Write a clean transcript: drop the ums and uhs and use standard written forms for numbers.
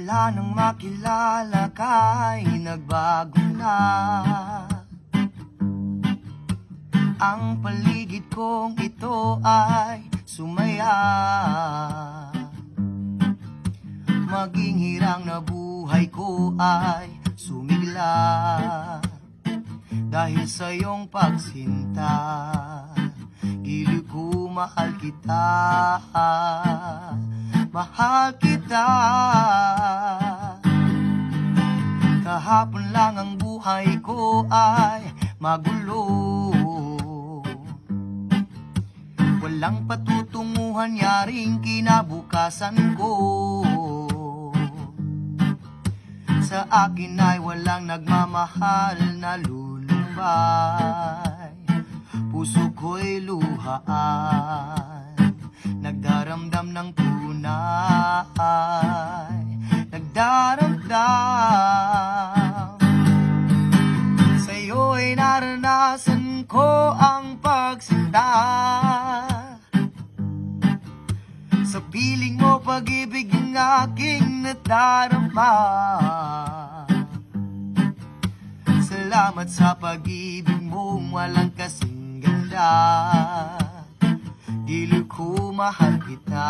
Mula nang makilala ka'y nagbago na ang paligid kong ito ay sumaya. Maging hirang na buhay ko ay sumigla dahil sa iyong pagsinta. Giliw ko, mahal kita, mahal kita. Kahapon lang ang buhay ko ay magulo, walang patutunguhan, yaring kinabukasan ko. Sa akin ay walang nagmamahal na lulumbay. Puso ko'y luhaan, nagdaramdam ng tunay, nagdaramdam. Sa'yo'y naranasan ko ang pagsinta, sa piling mo pag-ibig ang aking nadarama. Salamat sa pag-ibig mong walang kasing ganda. Giliw ko, mahal kita.